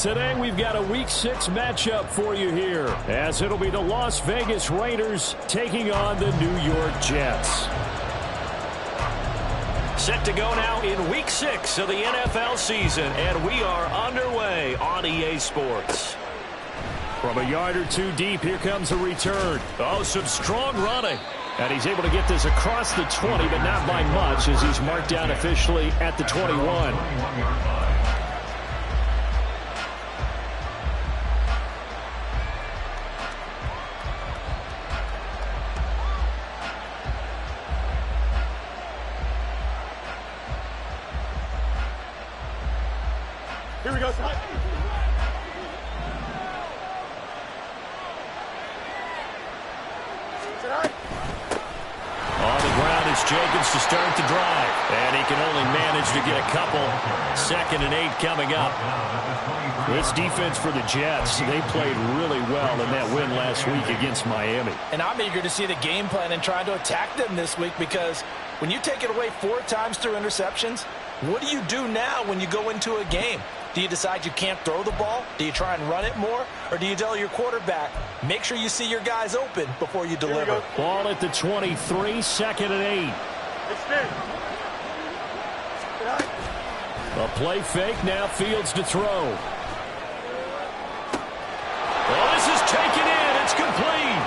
Today we've got a Week 6 matchup for you here, as it'll be the Las Vegas Raiders taking on the New York Jets. Set to go now in Week 6 of the NFL season, and we are underway on EA Sports. From a yard or two deep, here comes a return. Oh, some strong running. And he's able to get this across the 20, but not by much, as he's marked down officially at the 21. Here we go, son. On the ground is Jacobs to start the drive. And he can only manage to get a couple. 2nd and 8 coming up. This defense for the Jets, they played really well in that win last week against Miami. And I'm eager to see the game plan and trying to attack them this week, because when you take it away 4 times through interceptions, what do you do now when you go into a game? Do you decide you can't throw the ball? Do you try and run it more? Or do you tell your quarterback, make sure you see your guys open before you deliver? Ball at the 23, 2nd and 8. A play fake, now Fields to throw. Oh, this is taken in. It's complete.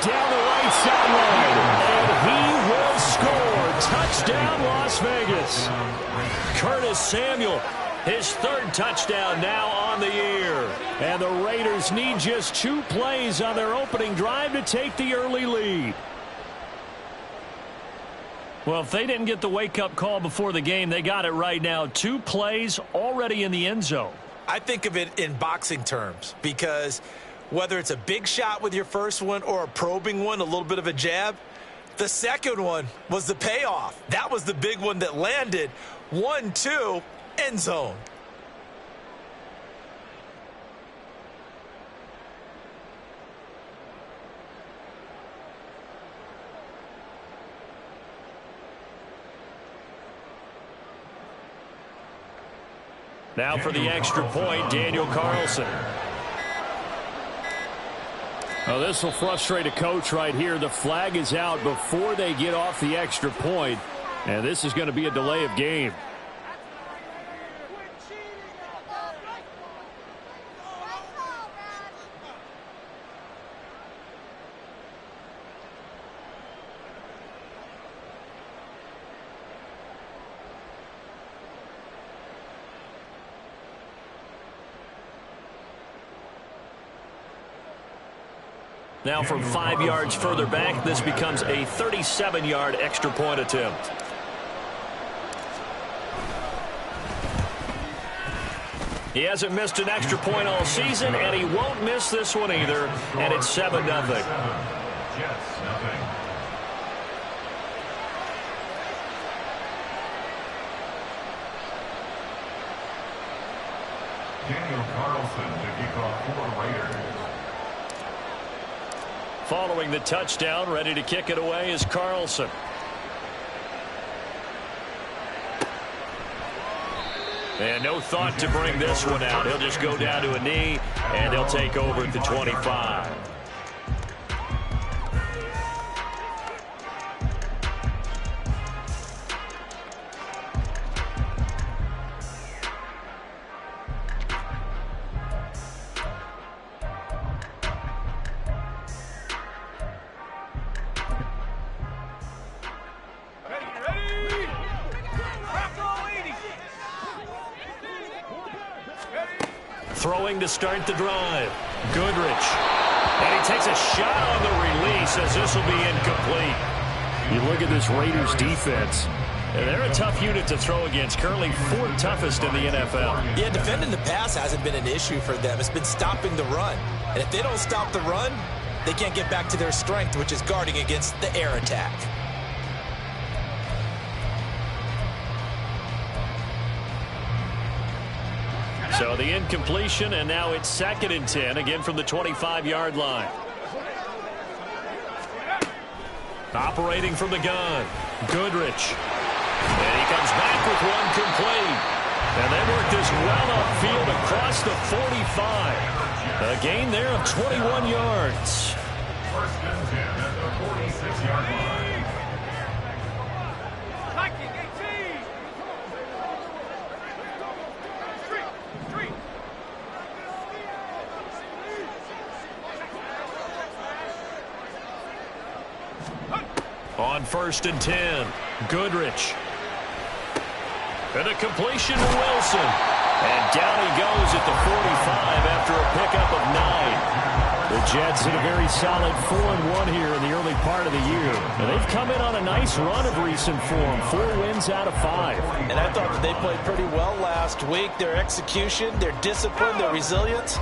Down the right sideline. And he will score. Touchdown, Las Vegas. Curtis Samuel, his 3rd touchdown now on the year. And the Raiders need just 2 plays on their opening drive to take the early lead. Well, if they didn't get the wake-up call before the game, they got it right now. 2 plays already in the end zone. I think of it in boxing terms, because whether it's a big shot with your first one or a probing one, a little bit of a jab, the second one was the payoff. That was the big one that landed. 1-2, end zone. Now for the extra point, Daniel Carlson. Oh, this will frustrate a coach right here. The flag is out before they get off the extra point, and this is going to be a delay of game. Now from 5 yards further back, this becomes a 37-yard extra point attempt. He hasn't missed an extra point all season, and he won't miss this one either, and it's 7-0. Daniel Carlson to kick off for Raiders. Following the touchdown, ready to kick it away is Carlson. And no thought to bring this one out. He'll just go down to a knee, and they'll take over at the 25. Throwing to start the drive. Goodrich. And he takes a shot on the release as this will be incomplete. You look at this Raiders defense. And they're a tough unit to throw against. Currently 4th toughest in the NFL. Yeah, defending the pass hasn't been an issue for them. It's been stopping the run. And if they don't stop the run, they can't get back to their strength, which is guarding against the air attack. So the incompletion, and now it's 2nd and 10, again from the 25-yard line. Operating from the gun, Goodrich. And he comes back with one complete. And they work this well upfield across the 45. A gain there of 21 yards. First and 10 at the 46-yard line. On first and 10, Goodrich. And a completion to Wilson. And down he goes at the 45 after a pickup of 9. The Jets in a very solid 4-1 here in the early part of the year. And they've come in on a nice run of recent form. 4 wins out of 5. And I thought that they played pretty well last week. Their execution, their discipline, their resilience,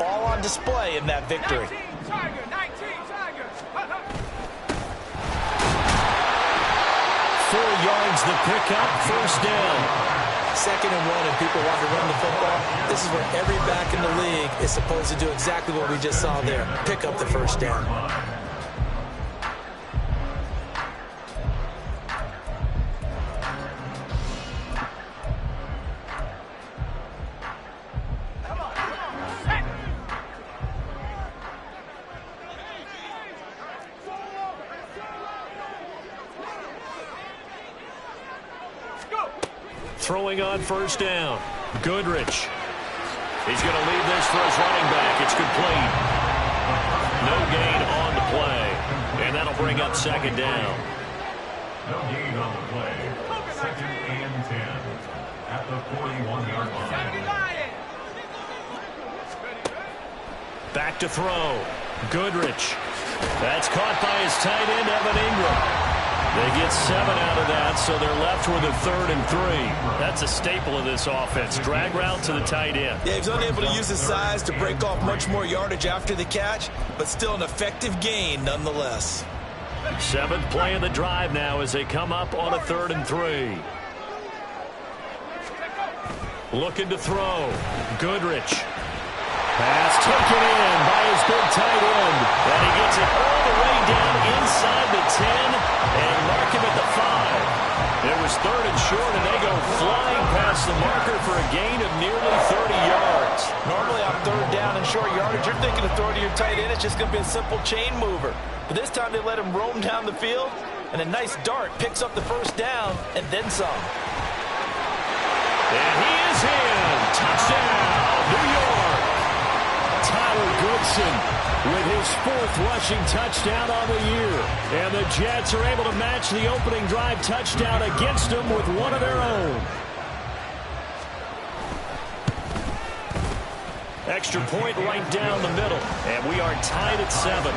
all on display in that victory. 4 yards the pickup, first down. 2nd and 1 and people want to run the football. This is where every back in the league is supposed to do exactly what we just saw there. Pick up the first down. Throwing on first down, Goodrich. He's going to leave this for his running back. It's complete. No gain on the play. And that'll bring up second down. No gain on the play. Second and 10 at the 41-yard line. Back to throw. Goodrich. That's caught by his tight end, Evan Ingram. They get 7 out of that, so they're left with a 3rd and 3. That's a staple of this offense. Drag route to the tight end. Yeah, he's unable to use his size to break off much more yardage after the catch, but still an effective gain nonetheless. 7th play of the drive now as they come up on a 3rd and 3. Looking to throw. Goodrich. Pass taken in by his big tight end. And he gets it all the way down inside the 10 and mark him at the 5. It was 3rd and short, and they go flying past the marker for a gain of nearly 30 yards. Normally on 3rd down and short yardage, you're thinking of throwing to your tight end. It's just going to be a simple chain mover. But this time they let him roam down the field, and a nice dart picks up the first down and then some. And he is in. Touchdown, New York. Tyler Goodson with his 4th rushing touchdown on the year. And the Jets are able to match the opening drive touchdown against them with one of their own. Extra point right down the middle. And we are tied at 7.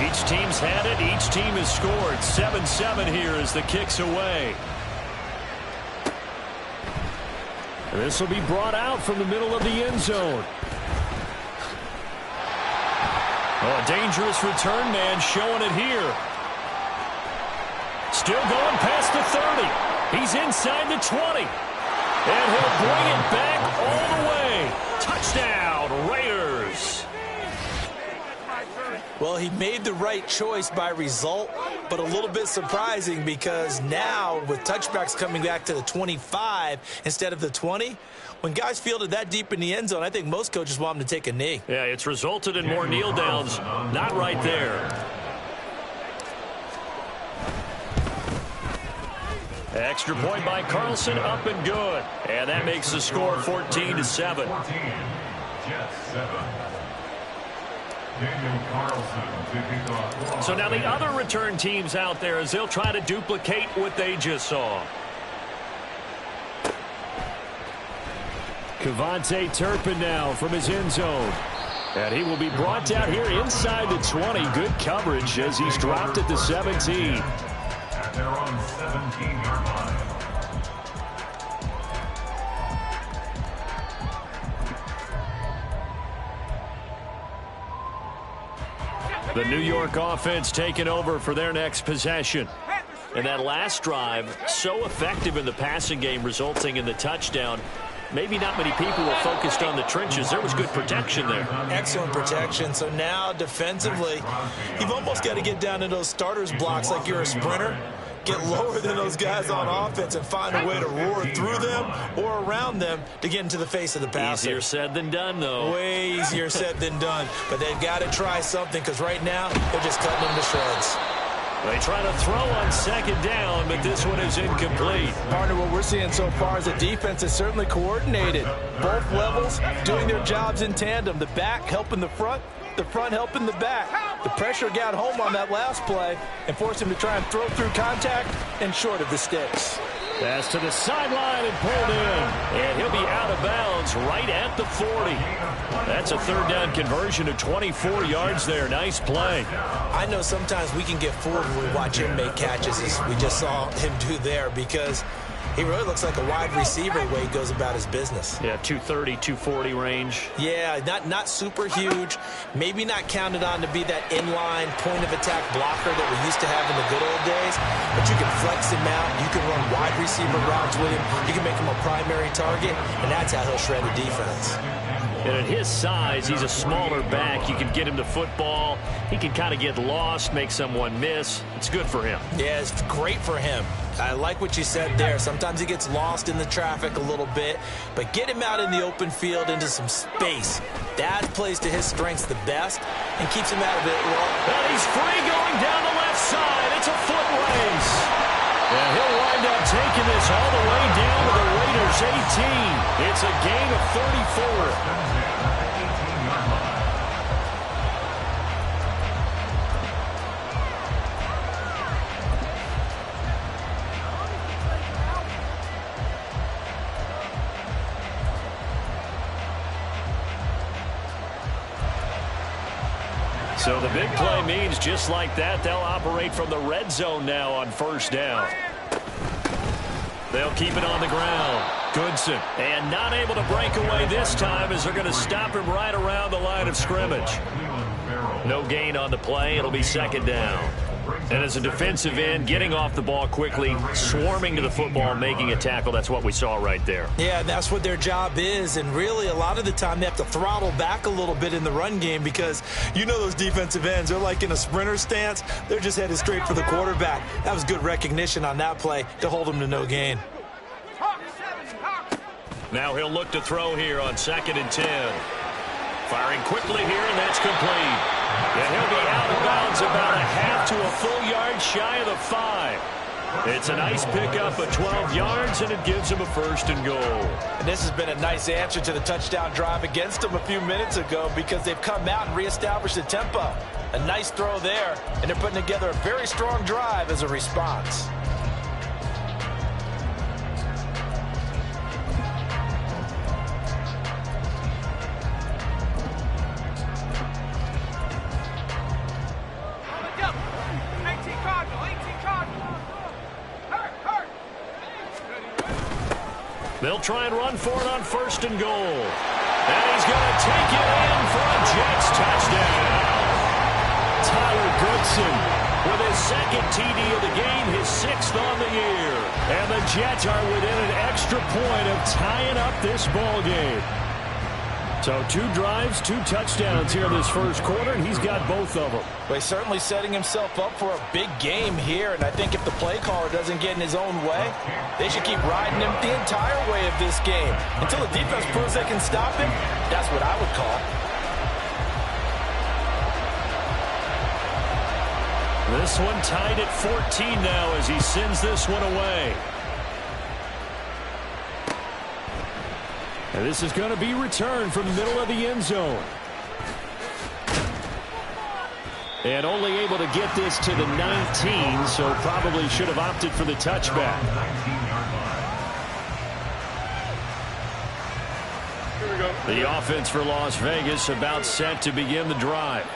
Each team's had it. Each team has scored. 7-7 here as the kick's away. This will be brought out from the middle of the end zone. Oh, a dangerous return man showing it here. Still going past the 30. He's inside the 20. And he'll bring it back all the way. Touchdown, Raiders. Well, he made the right choice by result, but a little bit surprising because now with touchbacks coming back to the 25 instead of the 20, when guys fielded that deep in the end zone, I think most coaches want them to take a knee. Yeah, it's resulted in more kneel downs. Not right there. Extra point by Carlson, up and good. And that makes the score 14-7. 14, Jets 7. So now the other return teams out there as they'll try to duplicate what they just saw. Kevontae Turpin now from his end zone. And he will be brought down here inside the 20. Good coverage as he's dropped at the 17. At their own 17-yard line. The New York offense taking over for their next possession. And that last drive, so effective in the passing game, resulting in the touchdown. maybe not many people were focused on the trenches. There was good protection there. Excellent protection. So now defensively, you've almost got to get down to those starters blocks like you're a sprinter. Get lower than those guys on offense and find a way to roar through them or around them to get into the face of the passer. Easier said than done, though. Way easier said than done. But they've got to try something because right now they're just cutting them to shreds. They try to throw on second down, but this one is incomplete. Partner, what we're seeing so far is the defense is certainly coordinated. Both levels doing their jobs in tandem. The back helping the front helping the back. The pressure got home on that last play and forced him to try and throw through contact and short of the sticks. Pass to the sideline and pulled in. And he'll be out of bounds right at the 40. That's a third down conversion of 24 yards there. Nice play. I know sometimes we can get fooled when we watch him make catches as we just saw him do there because he really looks like a wide receiver the way he goes about his business. Yeah, 230, 240 range. Yeah, not super huge. Maybe not counted on to be that inline point-of-attack blocker that we used to have in the good old days. But you can flex him out. You can run wide receiver routes with him. You can make him a primary target, and that's how he'll shred the defense. And at his size, he's a smaller back. You can get him to football. He can kind of get lost, make someone miss. It's good for him. Yeah, it's great for him. I like what you said there. Sometimes he gets lost in the traffic a little bit, but get him out in the open field into some space. That plays to his strengths the best and keeps him out of it. And he's free going down the left side. It's a foot race. And he'll wind up taking this all the way down to the Raiders' 18. It's a gain of 34. So the big play means just like that, they'll operate from the red zone now on first down. They'll keep it on the ground. Goodson. And not able to break away this time as they're going to stop him right around the line of scrimmage. No gain on the play. It'll be second down. And as a defensive end, getting off the ball quickly, swarming to the football, making a tackle, that's what we saw right there. Yeah, that's what their job is. And really, a lot of the time, they have to throttle back a little bit in the run game because you know those defensive ends, they're like in a sprinter stance. They're just headed straight for the quarterback. That was good recognition on that play to hold them to no gain. Now he'll look to throw here on 2nd and 10. Firing quickly here, and that's complete. And he'll be out of bounds about a half to a full yard shy of the 5. It's a nice pickup of 12 yards, and it gives him a 1st and goal. And this has been a nice answer to the touchdown drive against them a few minutes ago because they've come out and reestablished the tempo. A nice throw there, and they're putting together a very strong drive as a response. They'll try and run for it on 1st and goal. And he's going to take it in for a Jets touchdown. Tyler Goodson with his 2nd TD of the game, his 6th on the year. And the Jets are within an extra point of tying up this ball game. So 2 drives, 2 touchdowns here in this first quarter, and he's got both of them. Well, he's certainly setting himself up for a big game here, and I think if the play caller doesn't get in his own way, they should keep riding him the entire way of this game. Until the defense proves they can stop him, that's what I would call. This one tied at 14 now as he sends this one away. And this is going to be returned from the middle of the end zone. And only able to get this to the 19, so probably should have opted for the touchback. The offense for Las Vegas about set to begin the drive.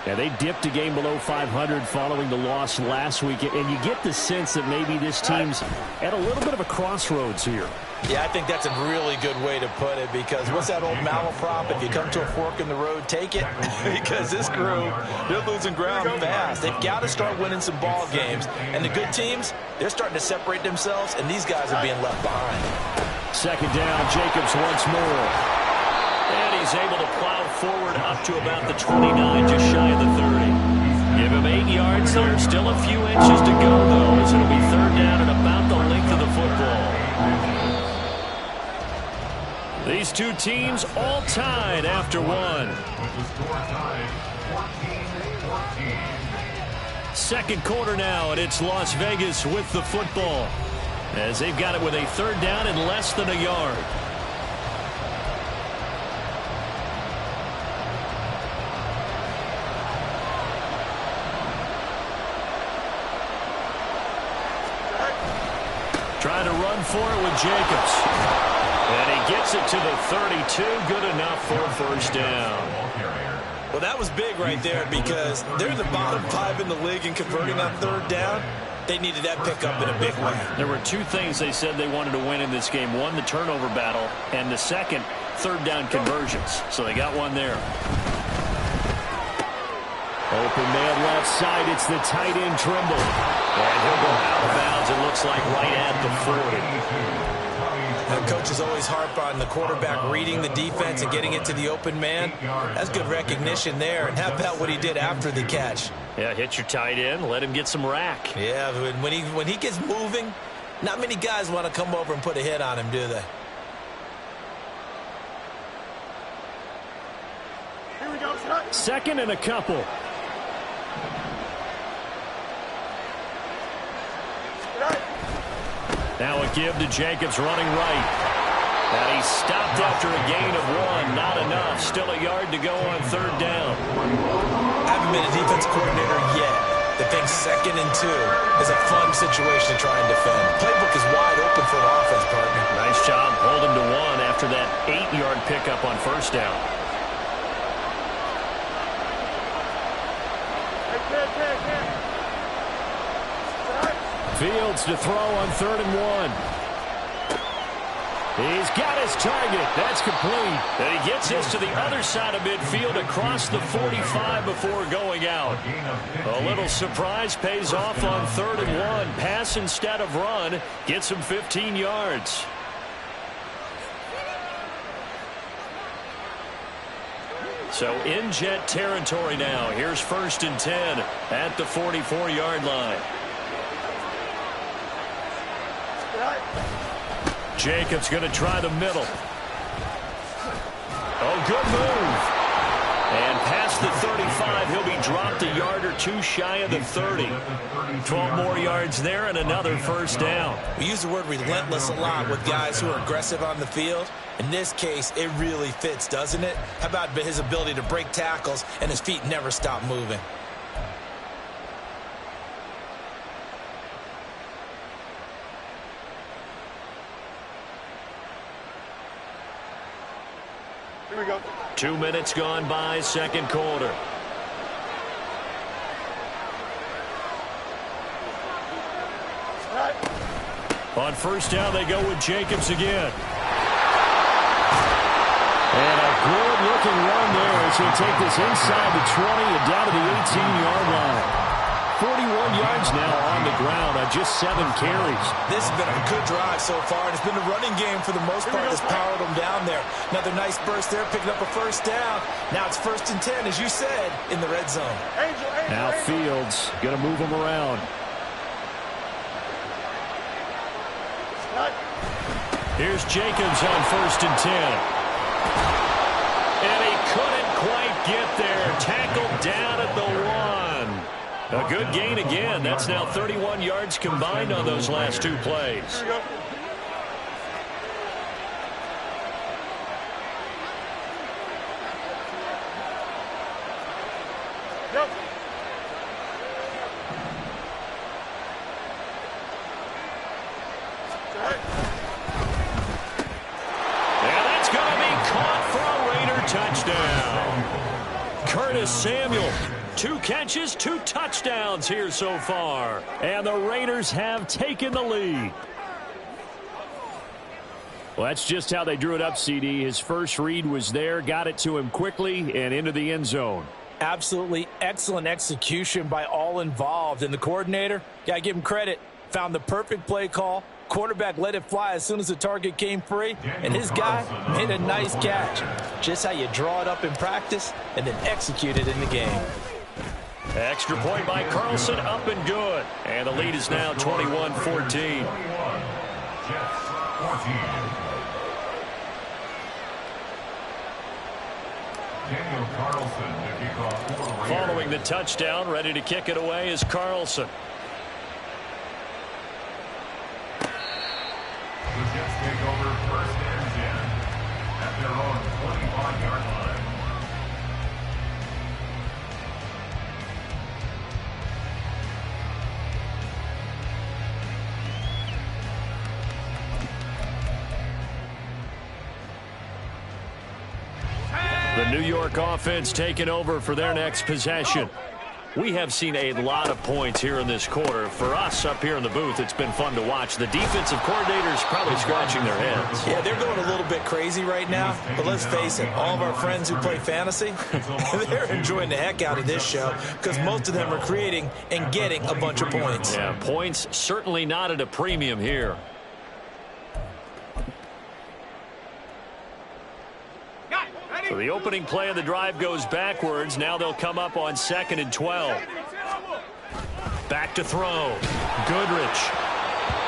Yeah, they dipped a game below 500 following the loss last week, and you get the sense that maybe this team's at a little bit of a crossroads here. Yeah, I think that's a really good way to put it because what's that old malaprop? If you come to a fork in the road, take it. Because this crew, they're losing ground fast. They've got to start winning some ball games. And the good teams, they're starting to separate themselves, and these guys are being left behind. Second down, Jacobs once more. And he's able to plow forward up to about the 29, just shy of the 30. Give him 8 yards there. Still a few inches to go, though, as it'll be third down and about the length of the football. These two teams all tied after one. Second quarter now, and it's Las Vegas with the football, as they've got it with a third down and less than a yard. Trying to run for it with Jacobs. And he gets it to the 32. Good enough for a first down. Well, that was big right there because they're the bottom 5 in the league in converting on third down. They needed that pickup in a big way. There were 2 things they said they wanted to win in this game. One, the turnover battle, and the second, third down conversions. So they got one there. Open man left side. It's the tight end Trimble. And he'll go out of bounds, it looks like, right at the 40. The coaches always harp on the quarterback reading the defense and getting it to the open man. That's good recognition there. And how about what he did after the catch? Yeah, hit your tight end, let him get some rack. Yeah, when he gets moving, not many guys want to come over and put a hit on him, do they? Here we go, second and a couple. Now a give to Jacobs running right. And he's stopped after a gain of 1. Not enough. Still a yard to go on third down. I haven't been a defense coordinator yet that thinks second and 2 is a fun situation to try and defend. Playbook is wide open for an offense, partner. Nice job holding to 1 after that 8-yard pickup on first down. Fields to throw on third and 1. He's got his target. That's complete. And he gets this to the other side of midfield across the 45 before going out. A little surprise pays off on third and 1. Pass instead of run. Gets him 15 yards. So in Jet territory now. Here's first and 10 at the 44-yard line. Jacobs going to try the middle. Oh, good move. And past the 35, he'll be dropped a yard or 2 shy of the 30. 12 more yards there and another first down. We use the word relentless a lot with guys who are aggressive on the field. In this case, it really fits, doesn't it? How about his ability to break tackles and his feet never stop moving? Here we go. 2 minutes gone by, second quarter. On first down, they go with Jacobs again. And a good-looking run there as he'll take this inside the 20 and down to the 18-yard line. 41 yards now on the ground on just 7 carries. This has been a good drive so far, and it's been a running game for the most part that's powered them down there. Another nice burst there, picking up a first down. Now it's first and 10, as you said, in the red zone. Now Fields going to move them around. Here's Jacobs on first and 10. And he couldn't quite get there. Tackled down at the 1. A good gain again. That's now 31 yards combined on those last 2 plays. Samuel, 2 catches, 2 touchdowns here so far. And the Raiders have taken the lead. Well, that's just how they drew it up, CD. His first read was there, got it to him quickly and into the end zone. Absolutely excellent execution by all involved. And the coordinator, got to give him credit, found the perfect play call, quarterback let it fly as soon as the target came free, and his guy made a nice catch. Just how you draw it up in practice and then execute it in the game. Extra point by Carlson, up and good. And the lead is now 21-14. Following the touchdown, ready to kick it away is Carlson. The Jets take over 1st and 10 at their own 25-yard line. The New York offense taking over for their next possession. We have seen a lot of points here in this quarter. For us up here in the booth, it's been fun to watch. The defensive coordinators probably scratching their heads. Yeah, they're going a little bit crazy right now. But let's face it, all of our friends who play fantasy, they're enjoying the heck out of this show because most of them are creating and getting a bunch of points. Yeah, points certainly not at a premium here. So the opening play of the drive goes backwards. Now they'll come up on 2nd and 12. Back to throw. Goodrich.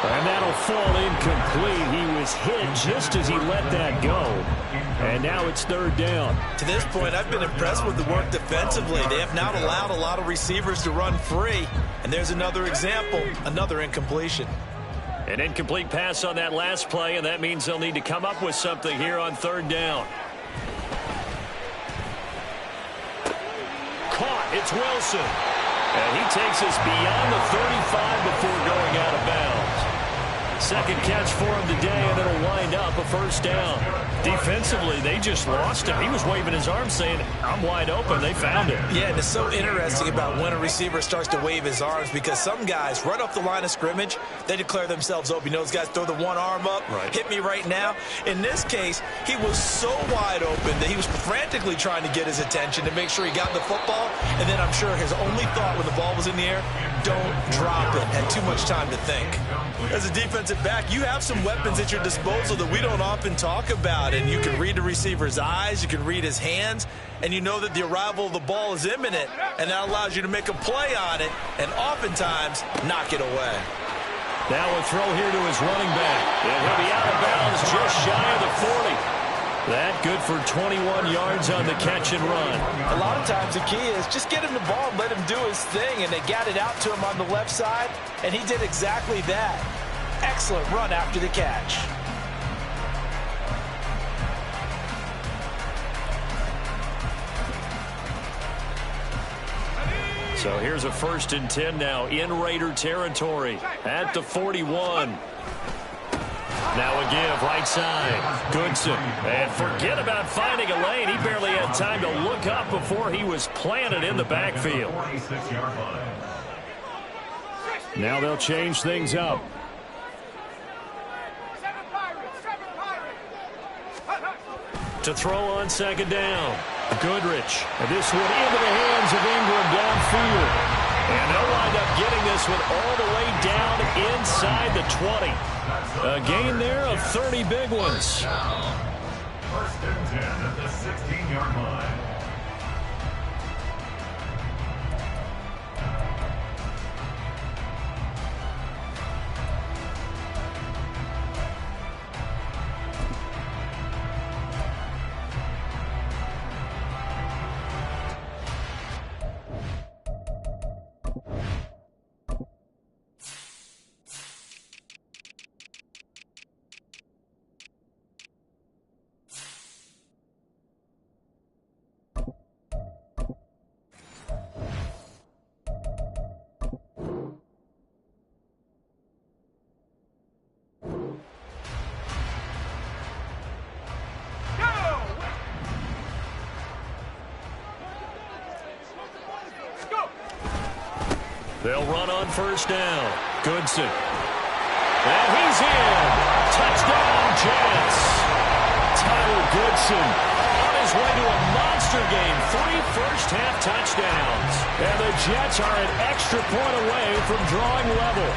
And that'll fall incomplete. He was hit just as he let that go. And now it's 3rd down. To this point, I've been impressed with the work defensively. They have not allowed a lot of receivers to run free. And there's another example, another incompletion. An incomplete pass on that last play, and that means they'll need to come up with something here on 3rd down. Caught. It's Wilson. And he takes us beyond the 35 before going out of bounds. Second catch for him today, and it'll wind up a 1st down. Defensively, they just lost him. He was waving his arms saying, I'm wide open. They found him. Yeah, and it's so interesting about when a receiver starts to wave his arms because some guys, right off the line of scrimmage, they declare themselves open. You know, those guys throw the one arm up, hit me right now. In this case, he was so wide open that he was frantically trying to get his attention to make sure he got the football. And then I'm sure his only thought when the ball was in the air, don't drop it. Had too much time to think. As a defensive back, you have some weapons at your disposal that we don't often talk about. And you can read the receiver's eyes, you can read his hands, and you know that the arrival of the ball is imminent. And that allows you to make a play on it and oftentimes knock it away. Now a throw here to his running back. And he'll be out of bounds just shy of the 40. That good for 21 yards on the catch and run. A lot of times the key is just get him the ball and let him do his thing, and they got it out to him on the left side, and he did exactly that. Excellent run after the catch. So here's a 1st and 10 now in Raider territory at the 41. Now a give, right side. Goodson. And forget about finding a lane. He barely had time to look up before he was planted in the backfield. Now they'll change things up. To throw on 2nd down. Goodrich. And this one into the hands of Ingram downfield. And they'll wind up getting this one all the way down inside the 20. A gain there of 30 big ones. 1st and 10 at the 16-yard line. They'll run on 1st down. Goodson. And he's in. Touchdown, Jets. Tyler Goodson on his way to a monster game. 3 first-half touchdowns. And the Jets are an extra point away from drawing level.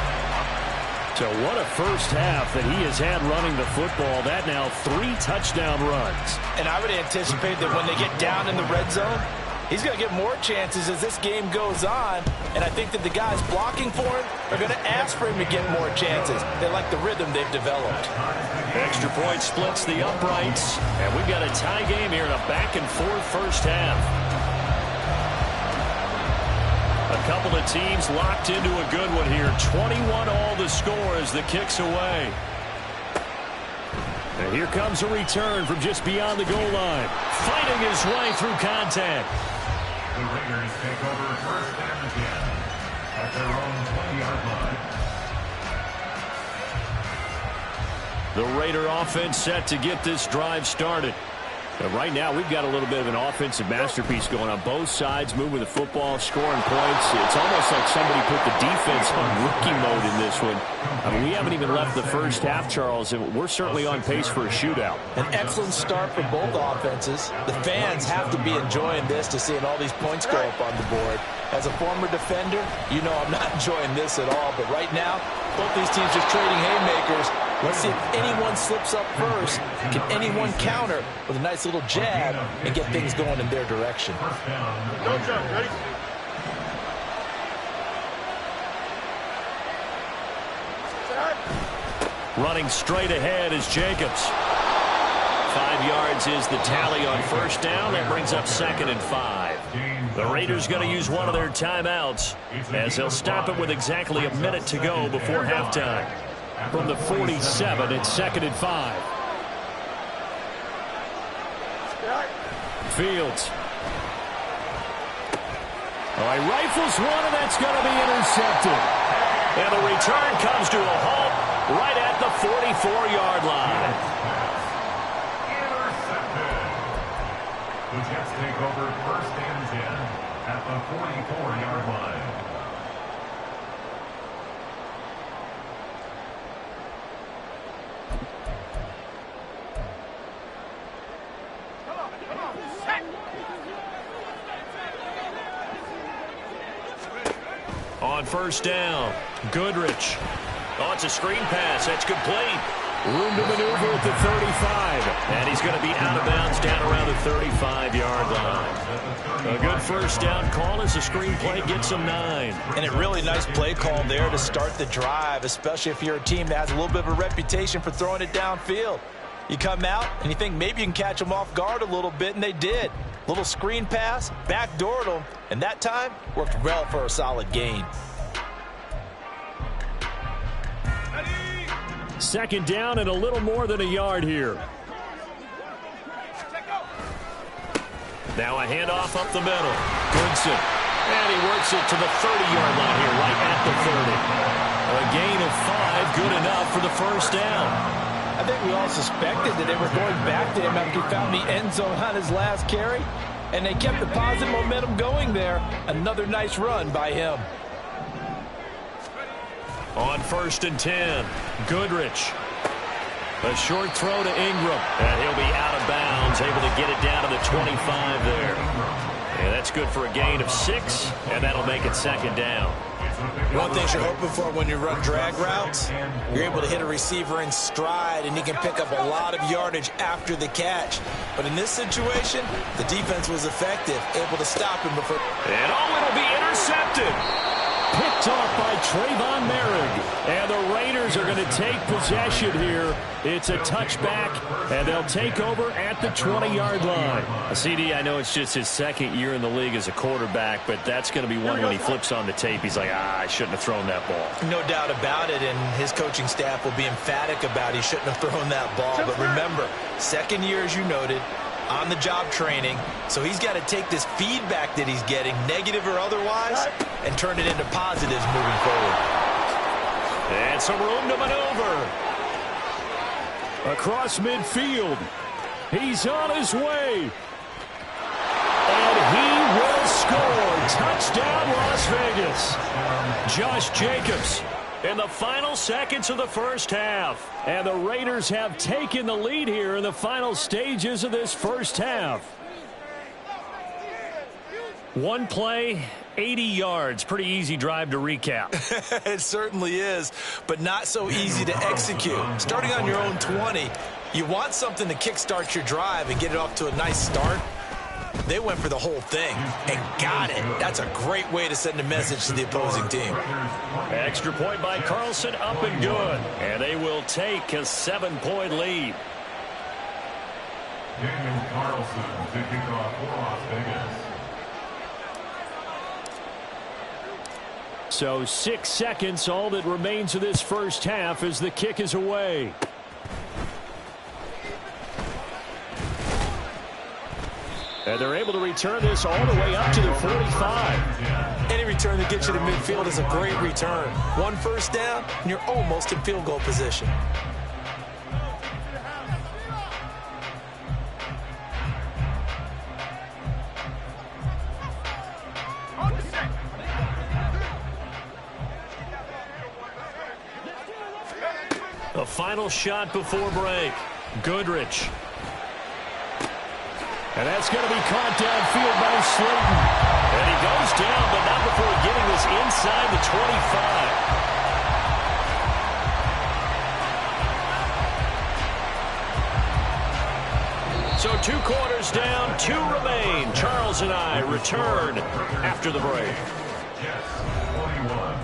So what a first half that he has had running the football. That now 3 touchdown runs. And I would anticipate that when they get down in the red zone, he's going to get more chances as this game goes on. And I think that the guys blocking for him are going to ask for him to get more chances. They like the rhythm they've developed. Extra point splits the uprights. And we've got a tie game here in a back-and-forth first half. A couple of teams locked into a good one here. 21 all the score as the kick's away. And here comes a return from just beyond the goal line. Fighting his way through contact. The Raiders take over first down again at their own 20-yard line. The Raider offense set to get this drive started. But right now, we've got a little bit of an offensive masterpiece going on. Both sides moving the football, scoring points. It's almost like somebody put the defense on rookie mode in this one. I mean, we haven't even left the first half, Charles, and we're certainly on pace for a shootout. An excellent start for both offenses. The fans have to be enjoying this to seeing all these points go up on the board. As a former defender, you know I'm not enjoying this at all. But right now, both these teams just trading haymakers. Let's see if anyone slips up first. Can anyone counter with a nice little jab and get things going in their direction? Running straight ahead is Jacobs. 5 yards is the tally on first down. That brings up 2nd and 5. The Raiders going to use one of their timeouts as they'll stop it with exactly a minute to go before halftime. From the 47, it's 2nd and 5. Fields. Oh, he rifles one, and that's going to be intercepted. And the return comes to a halt right at the 44-yard line. The Jets take over first and 10 at the 44-yard line. On first down, Goodrich. Oh, it's a screen pass. That's complete. Room to maneuver at the 35. And he's going to be out of bounds down around the 35-yard line. A good first down call as the screen play gets him 9. And a really nice play call there to start the drive, especially if you're a team that has a little bit of a reputation for throwing it downfield. You come out and you think maybe you can catch them off guard a little bit, and they did. Little screen pass, backdoored them, and that time worked well for a solid gain. Second down and a little more than a yard here. Now a handoff up the middle. Goodson. And he works it to the 30-yard line here, right at the 30. A gain of 5, good enough for the first down. I think we all suspected that they were going back to him after he found the end zone on his last carry. And they kept the positive momentum going there. Another nice run by him. On first and 10, Goodrich. A short throw to Ingram. And he'll be out of bounds, able to get it down to the 25 there. And that's good for a gain of 6, and that'll make it second down. One thing you're hoping for when you run drag routes, you're able to hit a receiver in stride, and he can pick up a lot of yardage after the catch. But in this situation, the defense was effective, able to stop him before. And it'll be intercepted. Picked off by Trayvon Merrick. And the Raiders are going to take possession here. It's a touchback, and they'll take over at the 20-yard line. CD, I know it's just his second year in the league as a quarterback, but that's going to be one when he flips on the tape. He's like, I shouldn't have thrown that ball. No doubt about it, and his coaching staff will be emphatic about he shouldn't have thrown that ball. But remember, second year, as you noted, on-the-job training, so he's got to take this feedback that he's getting, negative or otherwise, and turn it into positives moving forward. And some room to maneuver. Across midfield. He's on his way. And he will score. Touchdown, Las Vegas. Josh Jacobs in the final seconds of the first half. And the Raiders have taken the lead here in the final stages of this first half. One play 80 yards. Pretty easy drive to recap. It certainly is, but not so easy to execute. Starting on your own 20, you want something to kickstart your drive and get it off to a nice start. They went for the whole thing and got it. That's a great way to send a message to the opposing team. Extra point by Carlson, up and good. And they will take a 7-point lead. Daniel Carlson to kick off for Las Vegas. So 6 seconds, all that remains of this first half as the kick is away. And they're able to return this all the way up to the 45. Any return that gets you to midfield is a great return. One first down, and you're almost in field goal position. A final shot before break. Goodrich. And that's going to be caught downfield by Slayton. And he goes down, but not before getting this inside the 25. So 2 quarters down, 2 remain. Charles and I return after the break. Yes, 21.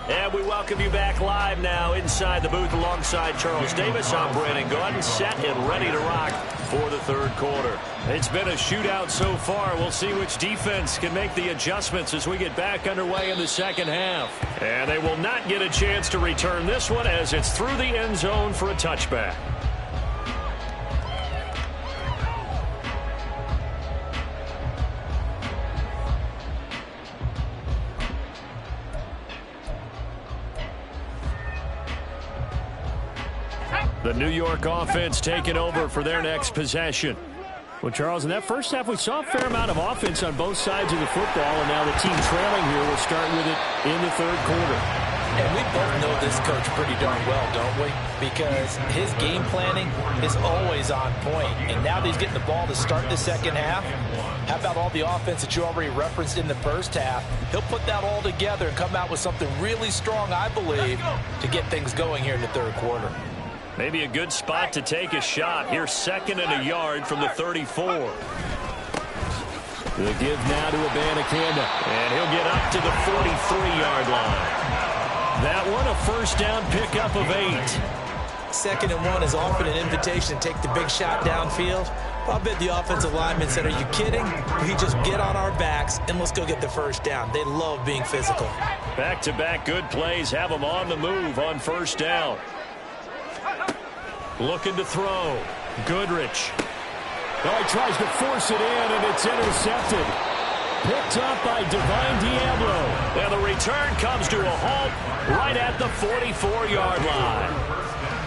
And we welcome you back live now inside the booth alongside Charles Davis. I'm Brandon Gordon, set and ready to rock for the third quarter. It's been a shootout so far. We'll see which defense can make the adjustments as we get back underway in the second half. And they will not get a chance to return this one as it's through the end zone for a touchback. The New York offense taking over for their next possession. Well, Charles, in that first half, we saw a fair amount of offense on both sides of the football, and now the team trailing here will start with it in the third quarter. And we both know this coach pretty darn well, don't we? Because his game planning is always on point. And now that he's getting the ball to start the second half, how about all the offense that you already referenced in the first half? He'll put that all together and come out with something really strong, I believe, to get things going here in the third quarter. Maybe a good spot to take a shot. Here's 2nd and a yard from the 34. The give now to Abanikanda. And he'll get up to the 43-yard line. That one a first down pickup of 8. 2nd and 1 is often an invitation to take the big shot downfield. I bet the offensive lineman said, are you kidding? We just get on our backs and let's go get the first down. They love being physical. Back-to-back good plays have them on the move on first down. Looking to throw. Goodrich. Oh, he tries to force it in, and it's intercepted. Picked up by Divine Diablo. And the return comes to a halt right at the 44-yard line.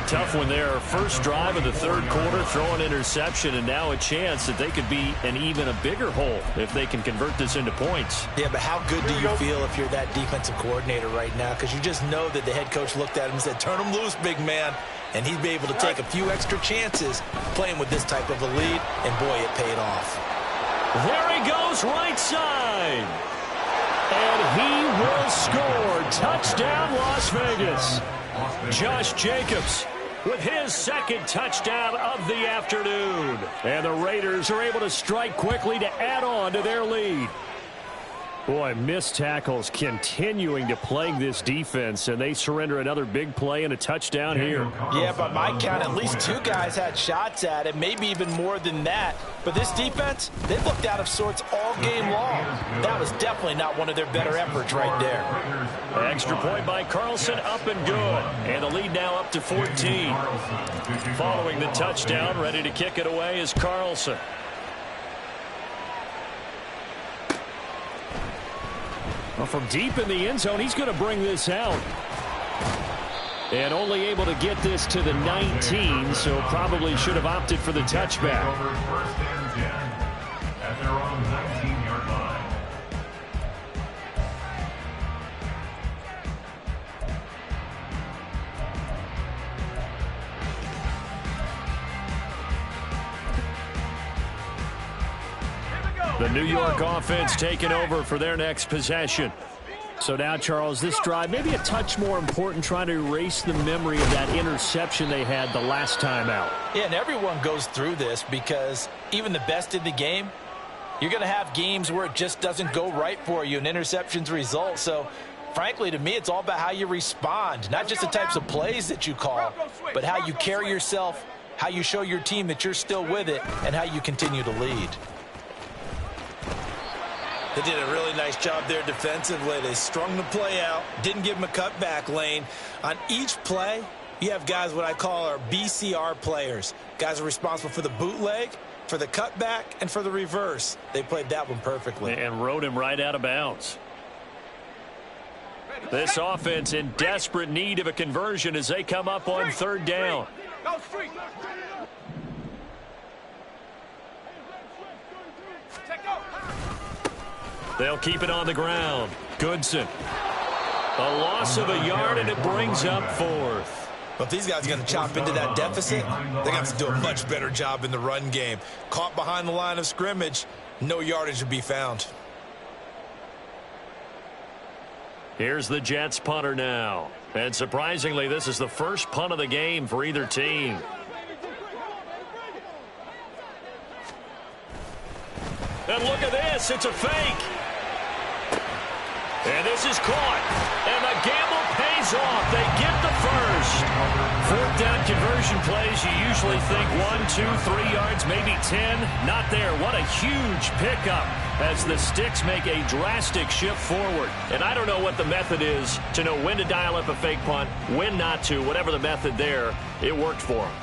Tough one there. First drive of the third quarter, throw an interception, and now a chance that they could be an even a bigger hole if they can convert this into points. Yeah, but how good do you feel if you're that defensive coordinator right now? Because you just know that the head coach looked at him and said, turn him loose, big man. And he'd be able to take a few extra chances playing with this type of a lead, and boy, it paid off. There he goes, right side. And he will score. Touchdown, Las Vegas. Josh Jacobs with his 2nd touchdown of the afternoon. And the Raiders are able to strike quickly to add on to their lead. Boy, missed tackles continuing to plague this defense, and they surrender another big play and a touchdown here. Yeah, by my count, at least 2 guys had shots at it, maybe even more than that. But this defense, they looked out of sorts all game long. That was definitely not one of their better efforts right there. Extra point by Carlson, up and good. And the lead now up to 14. Following the touchdown, ready to kick it away is Carlson. Well, from deep in the end zone, he's going to bring this out. And only able to get this to the 19, so probably should have opted for the touchback. The New York offense taking over for their next possession. So now, Charles, this drive maybe a touch more important, trying to erase the memory of that interception they had the last time out. Yeah, and everyone goes through this because even the best in the game, you're going to have games where it just doesn't go right for you and interceptions result. So, frankly, to me, it's all about how you respond, not just the types of plays that you call, but how you carry yourself, how you show your team that you're still with it, and how you continue to lead. They did a really nice job there defensively. They strung the play out, didn't give them a cutback lane. On each play, you have guys what I call our BCR players. Guys are responsible for the bootleg, for the cutback, and for the reverse. They played that one perfectly. And rode him right out of bounds. This offense in desperate need of a conversion as they come up on third down. They'll keep it on the ground. Goodson. A loss of a yard, and it brings up fourth. But if these guys are going to chop into that deficit, they're going to have to do a much better job in the run game. Caught behind the line of scrimmage, no yardage to be found. Here's the Jets punter now. And surprisingly, this is the first punt of the game for either team. And look at this. It's a fake. And this is caught. And the gamble pays off. They get the first. Fourth down conversion plays, you usually think 1, 2, 3 yards, maybe 10. Not there. What a huge pickup as the Sticks make a drastic shift forward. And I don't know what the method is to know when to dial up a fake punt, when not to. Whatever the method there, it worked for them.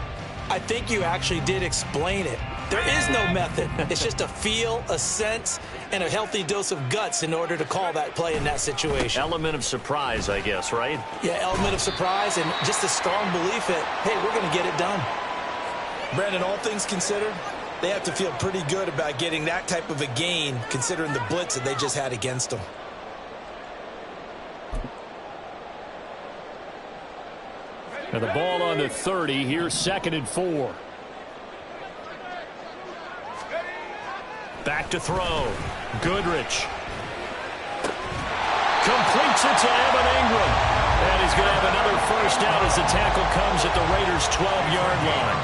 I think you actually did explain it. There is no method. It's just a feel, a sense, and a healthy dose of guts in order to call that play in that situation. Element of surprise, I guess, right? Yeah, element of surprise and just a strong belief that, hey, we're going to get it done. Brandon, all things considered, they have to feel pretty good about getting that type of a gain considering the blitz that they just had against them. And the ball on the 30. Here's 2nd and 4. Back to throw. Goodrich. Completes it to Evan Ingram. And he's going to have another first down as the tackle comes at the Raiders' 12-yard line.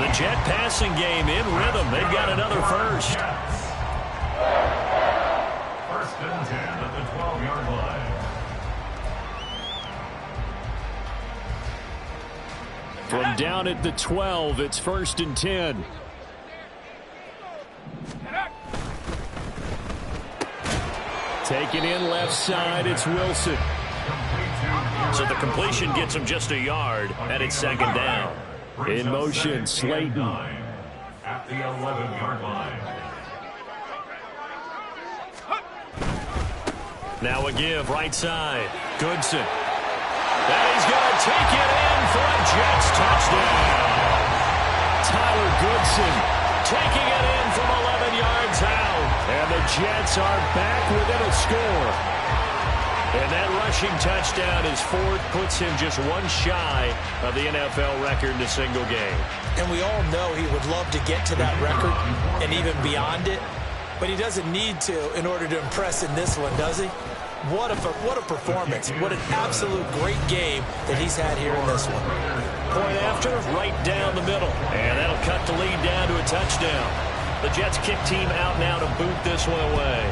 The Jet passing game in rhythm. They've got another first. First and 10 at the 12-yard line. From down at the 12, it's 1st and 10. Taken in left side, it's Wilson. So the completion gets him just a yard, and it's 2nd down. In motion, Slayton. At the 11-yard line. Now a give, right side. Goodson. And he's going to take it in for a Jets touchdown. Tyler Goodson taking it in from 11 yards out. And the Jets are back within a score. And that rushing touchdown is fourth, puts him just one shy of the NFL record in a single game. And we all know he would love to get to that record and even beyond it. But he doesn't need to in order to impress in this one, does he? What a performance. What an absolute great game that he's had here in this one. Point after, right down the middle. And that'll cut the lead down to a touchdown. The Jets kick team out now to boot this one away.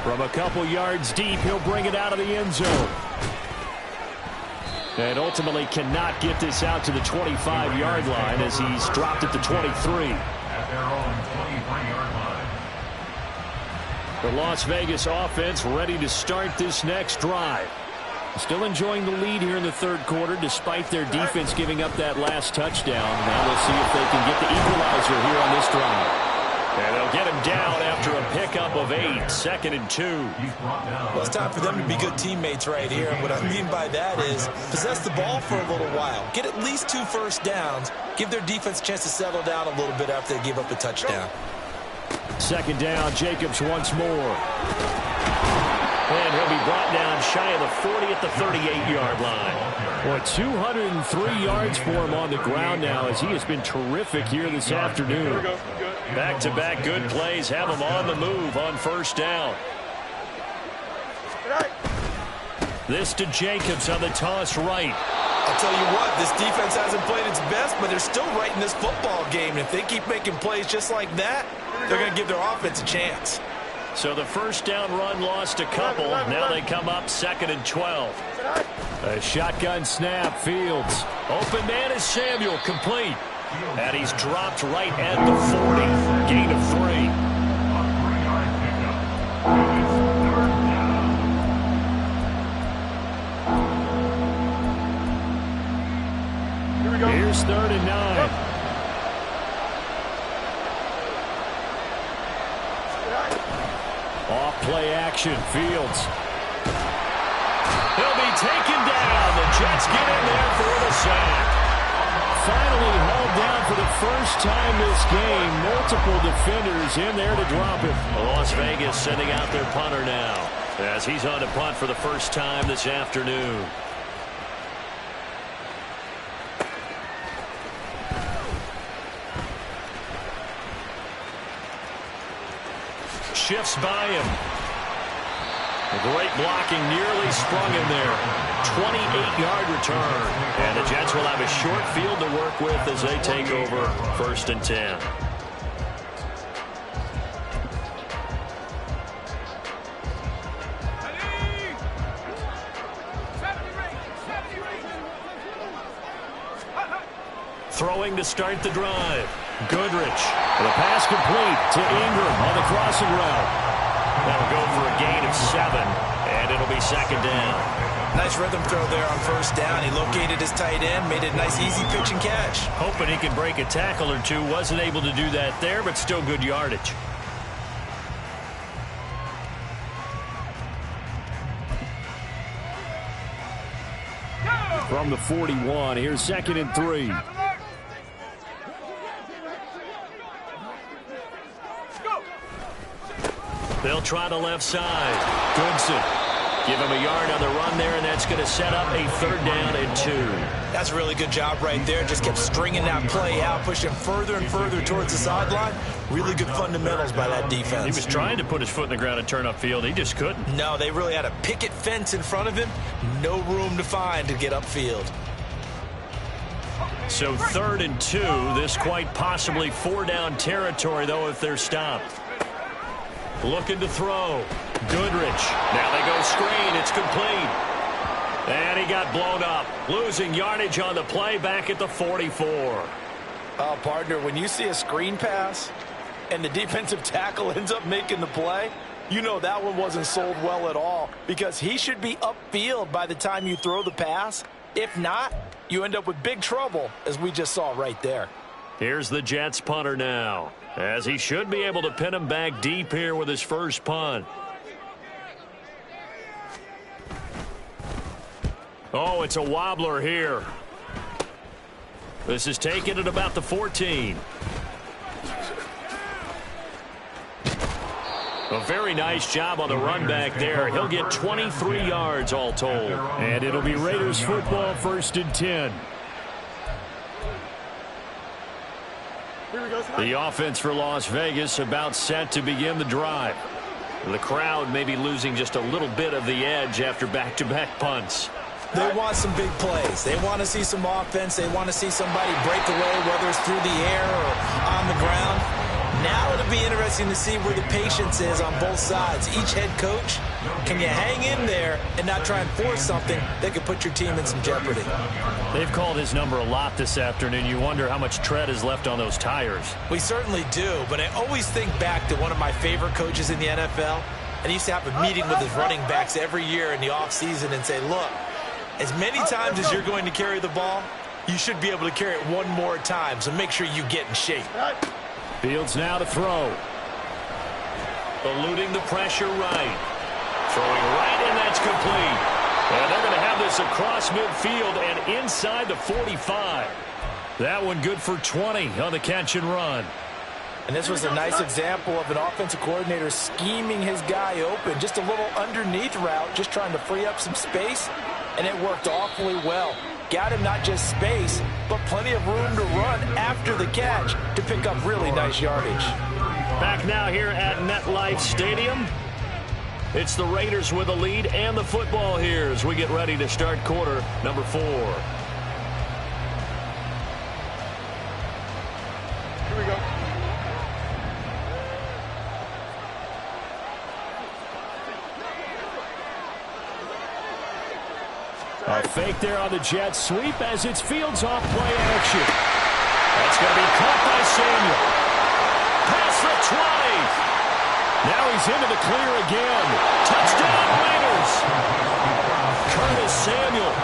From a couple yards deep, he'll bring it out of the end zone. And ultimately cannot get this out to the 25-yard line as he's dropped at the 23. At their own 23-yard line. The Las Vegas offense ready to start this next drive. Still enjoying the lead here in the third quarter despite their defense giving up that last touchdown. Now we'll see if they can get the equalizer here on this drive. And they'll get him down after a pickup of 8, 2nd and 2. Well, it's time for them to be good teammates right here. And what I mean by that is possess the ball for a little while. Get at least 2 first downs. Give their defense a chance to settle down a little bit after they give up a touchdown. 2nd down, Jacobs once more. And and he'll be brought down shy of the 40 at the 38-yard line. Boy, 203 yards for him on the ground now as he has been terrific here this afternoon. Back-to-back good plays have him on the move on first down. This to Jacobs on the toss right. I'll tell you what, this defense hasn't played its best, but they're still right in this football game. If they keep making plays just like that, they're going to give their offense a chance. So the first down run lost a couple. Now they come up 2nd and 12. A shotgun snap, Fields. Open man is Samuel, complete. And he's dropped right at the 40. Gain of 3. Here's 3rd and 9. Off play action, Fields. He'll be taken down. The Jets get in there for the sack. Finally hauled down for the first time this game. Multiple defenders in there to drop him. Las Vegas sending out their punter now as he's on to punt for the first time this afternoon. Shifts by him. A great blocking, nearly sprung him there. 28-yard return. And the Jets will have a short field to work with as they take over 1st and 10. Throwing to start the drive. Goodrich. The pass complete to Ingram on the crossing route. That'll go for a gain of 7, and it'll be 2nd down. Nice rhythm throw there on first down. He located his tight end, made it a nice easy pitch and catch. Hoping he could break a tackle or two. Wasn't able to do that there, but still good yardage. From the 41, here's 2nd and 3. They'll try the left side. Goodson. Give him a yard on the run there, and that's going to set up a 3rd down and 2. That's a really good job right there. Just kept stringing that play out, pushing further and further towards the sideline. Really good fundamentals by that defense. He was trying to put his foot in the ground and turn upfield. He just couldn't. No, they really had a picket fence in front of him. No room to find to get upfield. So 3rd and 2. This quite possibly 4-down territory, though, if they're stopped. Looking to throw. Goodrich. Now they go screen. It's complete. And he got blown up. Losing yardage on the play back at the 44. Oh, partner, when you see a screen pass and the defensive tackle ends up making the play, you know that one wasn't sold well at all because he should be upfield by the time you throw the pass. If not, you end up with big trouble, as we just saw right there. Here's the Jets punter now, as he should be able to pin him back deep here with his first punt. Oh, it's a wobbler here. This is taken at about the 14. A very nice job on the run back there. He'll get 23 yards all told. And it'll be Raiders football, 1st and 10. The offense for Las Vegas about set to begin the drive. The crowd may be losing just a little bit of the edge after back-to-back punts. They want some big plays. They want to see some offense. They want to see somebody break away, whether it's through the air or on the ground. Now it'll be interesting to see where the patience is on both sides. Each head coach, can you hang in there and not try and force something that could put your team in some jeopardy? They've called his number a lot this afternoon. You wonder how much tread is left on those tires. We certainly do, but I always think back to one of my favorite coaches in the NFL. And he used to have a meeting with his running backs every year in the offseason and say, look, as many times as you're going to carry the ball, you should be able to carry it one more time, so make sure you get in shape. Fields now to throw. Eluding the pressure right. Throwing right, and that's complete. And they're going to have this across midfield and inside the 45. That one good for 20 on the catch and run. And this was a nice example of an offensive coordinator scheming his guy open. Just a little underneath route, just trying to free up some space, and it worked awfully well. Got him not just space, but plenty of room to run after the catch to pick up really nice yardage. Back now here at MetLife Stadium. It's the Raiders with the lead and the football here as we get ready to start quarter number 4. Here we go. A fake there on the jet sweep as it's Fields off play action. That's going to be caught by Samuel. Pass the 20. Now he's into the clear again. Touchdown Raiders. Curtis Samuel,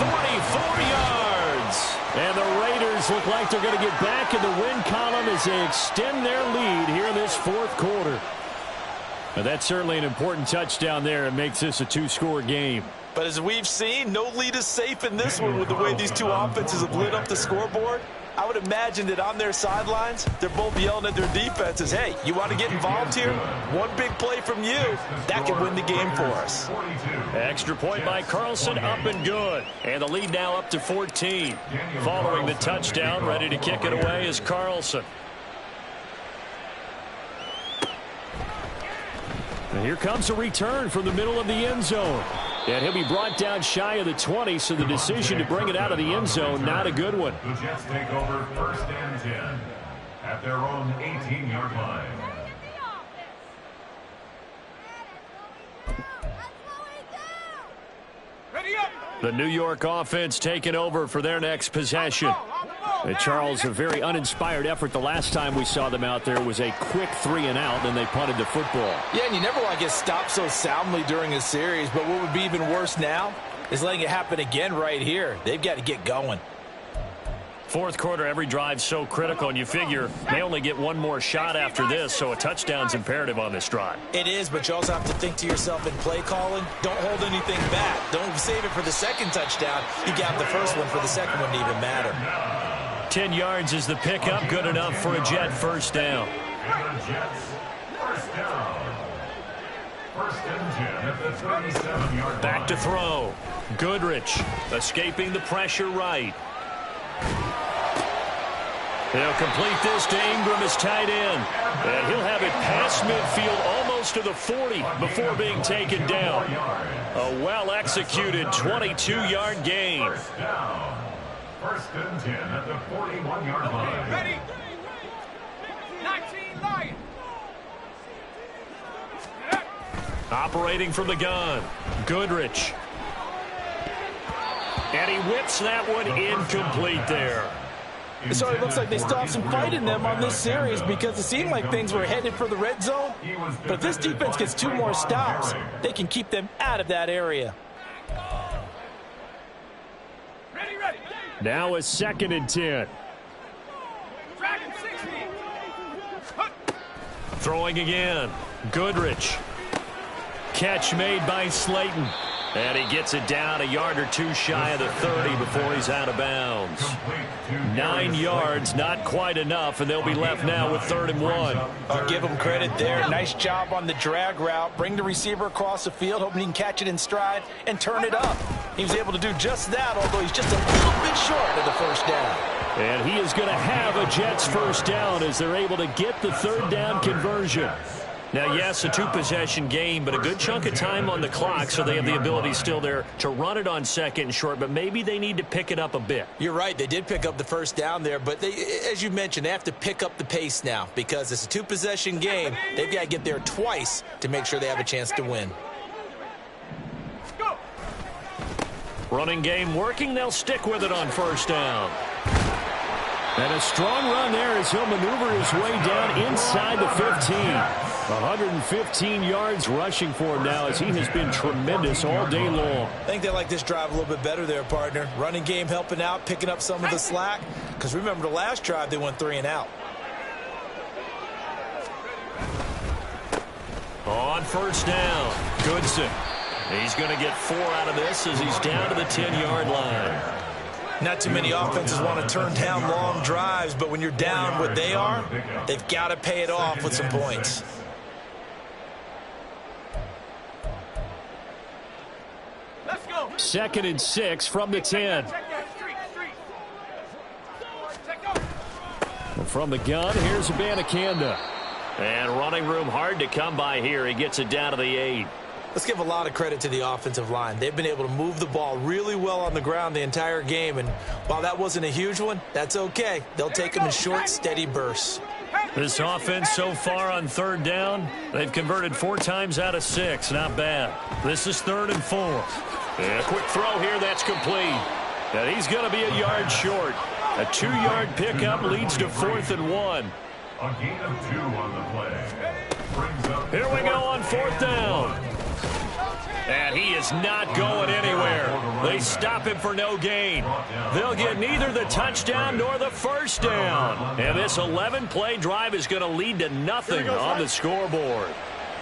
44 yards. And the Raiders look like they're going to get back in the win column as they extend their lead here in this fourth quarter. Now that's certainly an important touchdown there. It makes this a 2-score game. But as we've seen, no lead is safe in this one with the way these two offenses have lit up the scoreboard. I would imagine that on their sidelines, they're both yelling at their defenses, hey, you want to get involved here? One big play from you, that can win the game for us. Extra point by Carlson, up and good. And the lead now up to 14. Following the touchdown, ready to kick it away is Carlson. And here comes a return from the middle of the end zone. And he'll be brought down shy of the 20, so the decision to bring it out of the end zone, not a good one. The Jets take over 1st and 10 at their own 18-yard line. Ready up. The New York offense taking over for their next possession. And Charles, a very uninspired effort the last time we saw them out there was a quick 3-and-out, and they punted the football. Yeah, and you never want to get stopped so soundly during a series, but what would be even worse now is letting it happen again right here. They've got to get going. Fourth quarter, every drive so critical, and you figure they only get one more shot after this, so a touchdown's imperative on this drive. It is, but you also have to think to yourself in play calling, don't hold anything back. Don't save it for the second touchdown. You got the first one for the second one to even matter. 10 yards is the pickup, good enough for a Jet first down. And the Jets, first down. 1st and 10 at the 37-yard line. Back to throw. Goodrich escaping the pressure right. He'll complete this to Ingram as tight end. And he'll have it past midfield almost to the 40 before being taken down. A well-executed 22-yard gain. First down. 1st and 10 at the 41-yard line. Ready. 19 Lions. Operating from the gun. Goodrich. And he whips that one incomplete there. So it looks like they still have some fight in them on this series because it seemed like things were headed for the red zone. But if this defense gets 2 more stops, they can keep them out of that area. Ready, ready. Now a 2nd and 10. Dragon 60. Throwing again. Goodrich. Catch made by Slayton. And he gets it down a yard or 2 shy of the 30 before he's out of bounds. 9 yards, not quite enough, and they'll be left now with 3rd and 1. I'll give him credit there. Nice job on the drag route. Bring the receiver across the field, hoping he can catch it in stride and turn it up. He was able to do just that, although he's just a little bit short of the first down. And he is going to have a Jets first down as they're able to get the 3rd down conversion. Now, yes, a 2-possession game, but a good chunk of time on the clock, so they have the ability still there to run it on 2nd and short, but maybe they need to pick it up a bit. You're right. They did pick up the first down there, but they, as you mentioned, they have to pick up the pace now because it's a 2-possession game. They've got to get there twice to make sure they have a chance to win. Go. Running game working. They'll stick with it on 1st down. And a strong run there as he'll maneuver his way down inside the 15. 115 yards rushing for him now as he has been tremendous all day long. I think they like this drive a little bit better there, partner. Running game helping out, picking up some of the slack. Because remember the last drive, they went 3-and-out. On 1st down, Goodson. He's going to get 4 out of this as he's down to the 10-yard line. Not too many offenses want to turn down long drives, but when you're down what they are, they've got to pay it off with some points. Let's go. 2nd and 6 from the 10. Check that street. Check go. From the gun, here's Abanikanda. And running room hard to come by here. He gets it down to the 8. Let's give a lot of credit to the offensive line. They've been able to move the ball really well on the ground the entire game, and while that wasn't a huge one, that's okay. They'll take them in short, steady bursts. This offense so far on 3rd down, they've converted 4 times out of 6. Not bad. This is 3rd and 4. And a quick throw here, that's complete. And he's going to be a yard short. A 2-yard pickup leads to 4th and 1. A gain of 2 on the play. Brings up Here we go on 4th down. And he is not going anywhere. They stop him for no gain. They'll get neither the touchdown nor the first down. And this 11-play drive is going to lead to nothing on the scoreboard.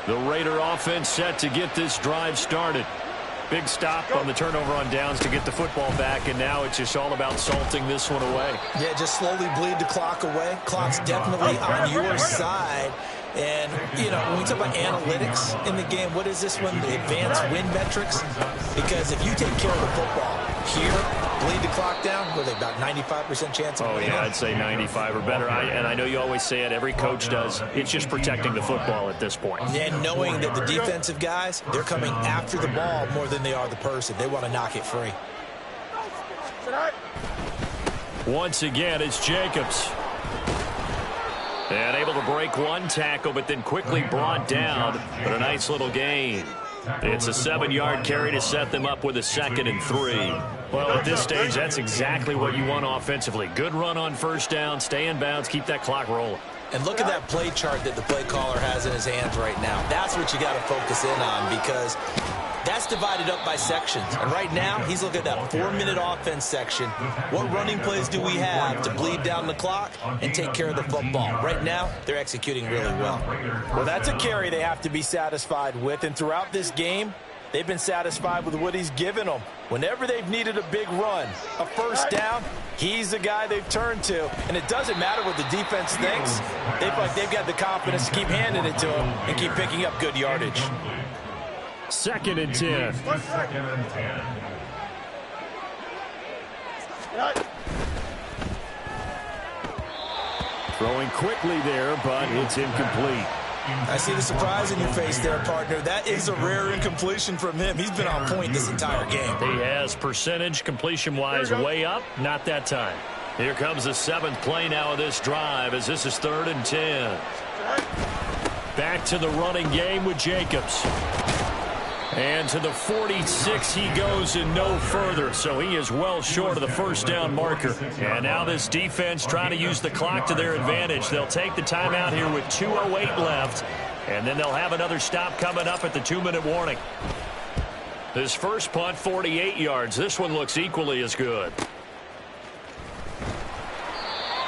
The Raider offense set to get this drive started. Big stop on the turnover on downs to get the football back, and now it's just all about salting this one away. Yeah, just slowly bleed the clock away. Clock's definitely on your side. And, you know, when we talk about analytics in the game, what is this one? The advanced win metrics? Because if you take care of the football here, bleed the clock down, what are they, about 95% chance of winning? Oh, yeah, I'd say 95 or better. And I know you always say it, every coach does. It's just protecting the football at this point. And knowing that the defensive guys, they're coming after the ball more than they are the person. They want to knock it free. Once again, it's Jacobs. And able to break one tackle, but then quickly brought down. But a nice little gain. It's a 7-yard carry to set them up with a 2nd and 3. Well, at this stage, that's exactly what you want offensively. Good run on 1st down, stay in bounds, keep that clock rolling. And look at that play chart that the play caller has in his hands right now. That's what you got to focus in on, because that's divided up by sections. And right now, he's looking at that 4-minute offense section. What running plays do we have to bleed down the clock and take care of the football? Right now, they're executing really well. Well, that's a carry they have to be satisfied with. And throughout this game, they've been satisfied with what he's given them. Whenever they've needed a big run, a 1st down, he's the guy they've turned to. And it doesn't matter what the defense thinks. They feel like they've got the confidence to keep handing it to him and keep picking up good yardage. 2nd and 10. 2nd and 10. Throwing quickly there, but it's incomplete. I see the surprise in your face there, partner. That is a rare incompletion from him. He's been on point this entire game. He has percentage completion-wise way up. Not that time. Here comes the 7th play now of this drive, as this is 3rd and 10. Back to the running game with Jacobs. And to the 46 he goes and no further, so he is well short of the 1st down marker. And now this defense trying to use the clock to their advantage. They'll take the timeout here with 2:08 left, and then they'll have another stop coming up at the 2-minute warning. His first punt, 48 yards. This one looks equally as good.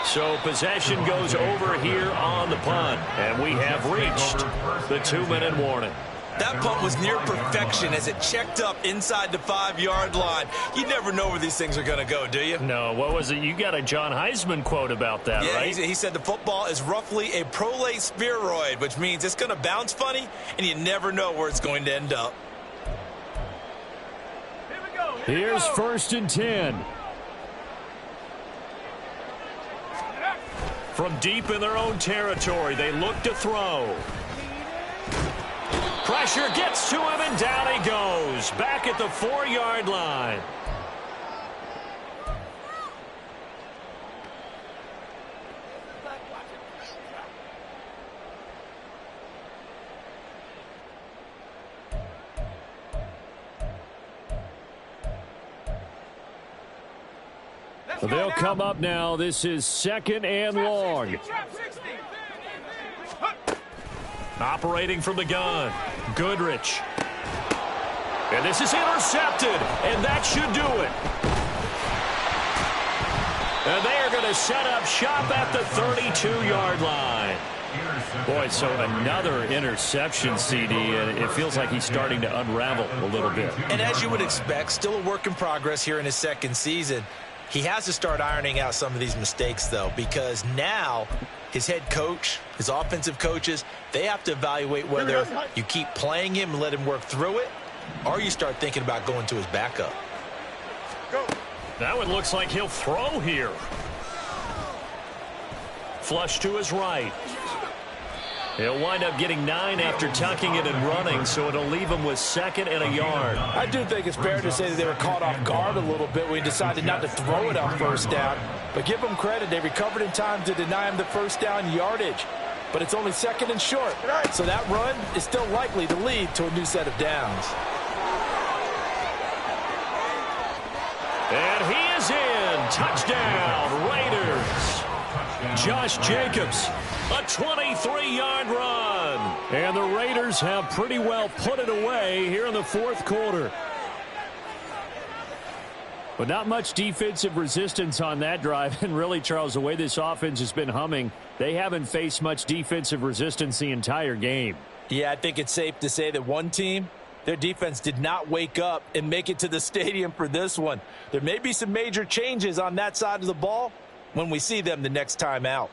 So possession goes over here on the punt, and we have reached the 2-minute warning. That punt was near perfection as it checked up inside the 5-yard line. You never know where these things are going to go, do you? No, what was it? You got a John Heisman quote about that, yeah, right? He said the football is roughly a prolate spheroid, which means it's going to bounce funny, and you never know where it's going to end up. Here we go. Here's 1st and 10. From deep in their own territory, they look to throw. Pressure gets to him, and down he goes. Back at the 4-yard line. They'll come up now. This is 2nd and long. Operating from the gun, Goodrich. And this is intercepted, and that should do it. And they are going to set up shop at the 32-yard line. Boy, so another interception, CD, and it feels like he's starting to unravel a little bit. And as you would expect, still a work in progress here in his 2nd season. He has to start ironing out some of these mistakes, though, because now his head coach, his offensive coaches, they have to evaluate whether you keep playing him and let him work through it, or you start thinking about going to his backup. That one looks like he'll throw here. Flush to his right. He'll wind up getting 9 after tucking it and running, so it'll leave him with 2nd and a yard. I do think it's fair to say that they were caught off guard a little bit when he decided not to throw it on 1st down. But give them credit, they recovered in time to deny him the 1st down yardage. But it's only 2nd and short, so that run is still likely to lead to a new set of downs. And he is in. Touchdown, Raiders. Josh Jacobs, a 23-yard run. And the Raiders have pretty well put it away here in the 4th quarter. But not much defensive resistance on that drive. And really, Charles, the way this offense has been humming, they haven't faced much defensive resistance the entire game. Yeah, I think it's safe to say that one team, their defense did not wake up and make it to the stadium for this one. There may be some major changes on that side of the ball when we see them the next time out.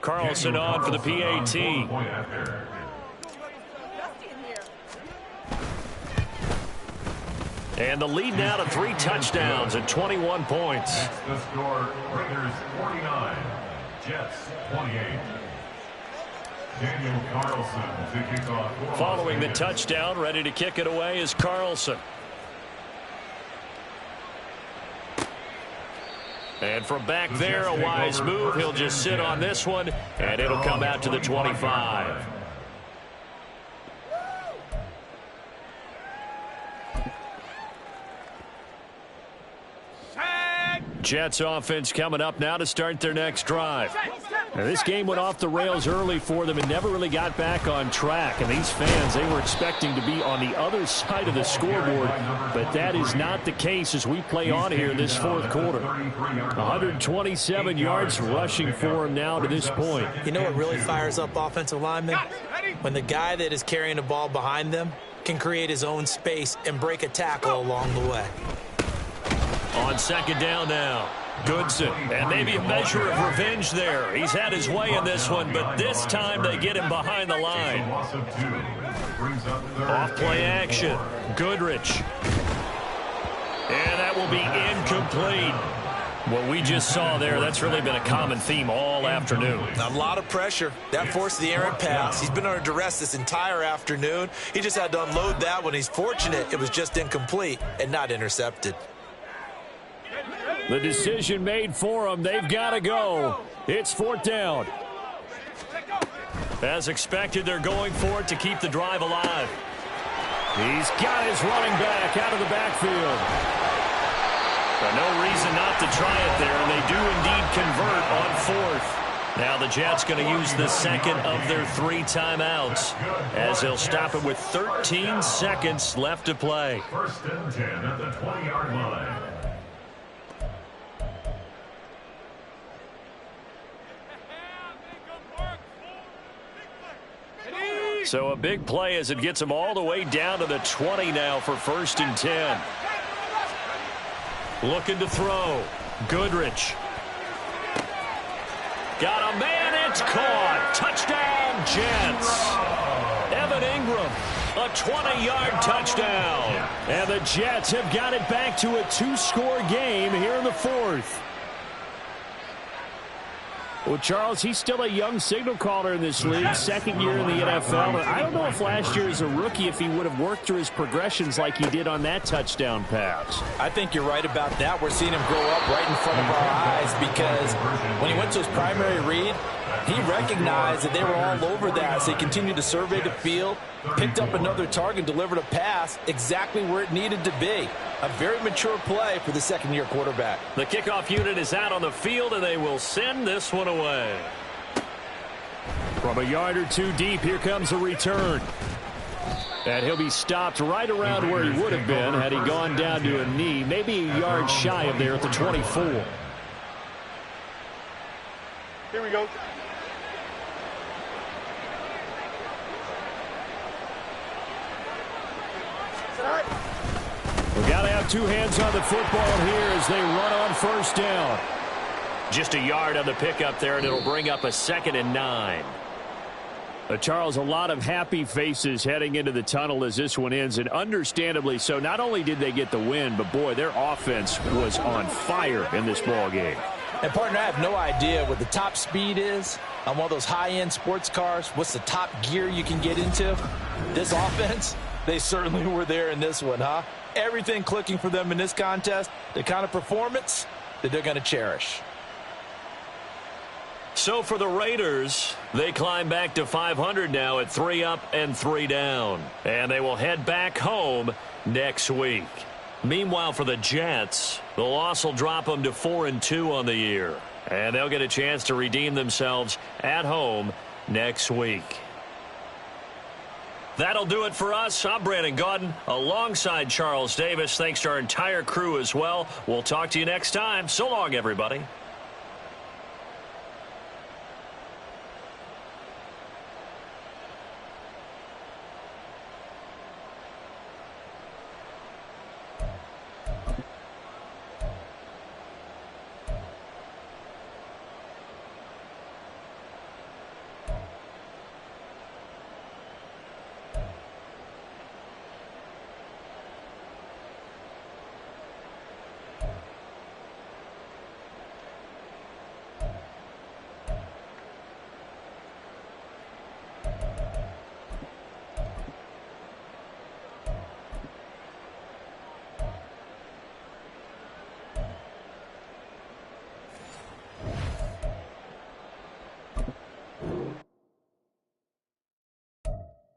Carlson on for the PAT. And the lead now to 3 touchdowns and 21 points. That's the score. Raiders 49, Jets 28. Daniel Carlson to kick off. Following the touchdown, ready to kick it away is Carlson. And from back there, a wise move. He'll just sit on this one, and it'll come out to the 25. Jets offense coming up now to start their next drive. Now, this game went off the rails early for them and never really got back on track. And these fans, they were expecting to be on the other side of the scoreboard. But that is not the case as we play on here in this 4th quarter. 127 yards rushing for him now to this point. You know what really fires up offensive linemen? When the guy that is carrying the ball behind them can create his own space and break a tackle along the way. On 2nd down now, Goodson, and maybe a measure of revenge there. He's had his way in this one, but this time they get him behind the line. Off play action, Goodrich. And that will be incomplete. What we just saw there, that's really been a common theme all afternoon. A lot of pressure. That forced the errant pass. He's been under duress this entire afternoon. He just had to unload that one. He's fortunate it was just incomplete and not intercepted. The decision made for them. They've got to go. It's 4th down. As expected, they're going for it to keep the drive alive. He's got his running back out of the backfield. But no reason not to try it there, and they do indeed convert on 4th. Now the Jets going to use the 2nd of their 3 timeouts as they'll stop it with 13 seconds left to play. 1st and 10 at the 20-yard line. So a big play as it gets them all the way down to the 20 now for 1st and 10. Looking to throw. Goodrich. Got a man. It's caught. Touchdown, Jets. Evan Ingram, a 20-yard touchdown. And the Jets have got it back to a 2-score game here in the 4th. Well, Charles, he's still a young signal caller in this league, 2nd year in the NFL. And I don't know if last year as a rookie if he would have worked through his progressions like he did on that touchdown pass. I think you're right about that. We're seeing him grow up right in front of our eyes because when he went to his primary read, he recognized that they were all over that. So he continued to survey the field, picked up another target, delivered a pass exactly where it needed to be. A very mature play for the 2nd-year quarterback. The kickoff unit is out on the field, and they will send this one away. From a yard or 2 deep, here comes a return. And he'll be stopped right around where he would have been had he gone down to a knee, maybe a yard shy of there at the 24. Here we go. We got Got to have two hands on the football here as they run on first down. Just a yard on the pickup there, and it'll bring up a 2nd and 9. Charles, a lot of happy faces heading into the tunnel as this one ends, and understandably so. Not only did they get the win, but, boy, their offense was on fire in this ball game. And, partner, I have no idea what the top speed is on one of those high-end sports cars. What's the top gear you can get into? This offense, they certainly were there in this one, huh? Everything clicking for them in this contest, the kind of performance that they're going to cherish. So for the Raiders, they climb back to 500 now at 3 up and 3 down. And they will head back home next week. Meanwhile, for the Jets, the loss will drop them to 4-2 on the year. And they'll get a chance to redeem themselves at home next week. That'll do it for us. I'm Brandon Gaudin alongside Charles Davis. Thanks to our entire crew as well. We'll talk to you next time. So long, everybody.